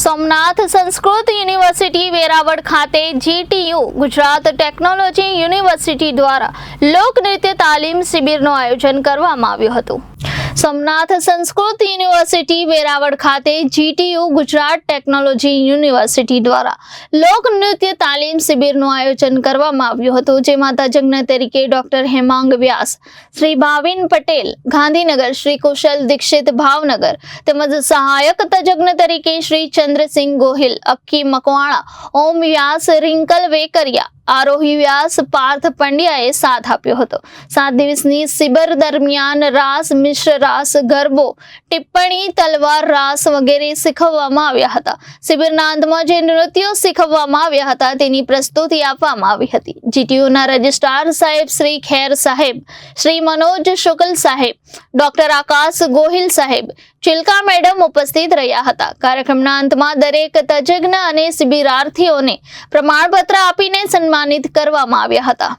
Somnath Sanskrit university Veraval ખાતે GTU Gujarat technology university દ્વારા લોકનૃત્ય તાલીમ શિબિરનું આયોજન કરવામાં આવ્યું હતું। સોમનાથ સંસ્કૃત યુનિવર્સિટી વેરાવળ ખાતે જીટીયુ ગુજરાત ટેકનોલોજી યુનિવર્સિટી દ્વારા લોકનૃત્ય તાલીમ શિબિરનું આયોજન કરવામાં આવ્યું હતું, જેમાં તજજ્ઞ તરીકે ડોક્ટર હેમાંગ વ્યાસ, શ્રી ભાવિન પટેલ ગાંધીનગર, શ્રી કુશલ દીક્ષિત ભાવનગર તેમજ સહાયક તજજ્ઞ તરીકે શ્રી ચંદ્રસિંહ ગોહિલ, અક્કી મકવાણા, ઓમ વ્યાસ, રિંકલ વેકરિયા, આરોહી વ્યાસ, પાર્થ પંડ્યાએ સાથ આપ્યો હતો। 7 દિવસની શિબિર દરમિયાન રાસ, મિશ્ર રાસ, ગરબો, ટિપ્પણી, તલવાર રાસ વગેરે શીખવવામાં આવ્યા હતા। શિબિરના અંતમાં જે નૃત્યો શીખવવામાં આવ્યા હતા તેની પ્રસ્તુતિ આપવામાં આવી હતી। જીટીયુના રજિસ્ટ્રાર સાહેબ શ્રી ખેર સાહેબ, શ્રી મનોજ શુક્લ સાહેબ, ડોક્ટર આકાશ ગોહિલ સાહેબ, ચિલકા મેડમ ઉપસ્થિત રહ્યા હતા। કાર્યક્રમના અંતમાં દરેક તજજ્ઞ અને શિબિરાર્થીઓને પ્રમાણપત્ર આપીને સન્માનિત કરવામાં આવ્યા હતા।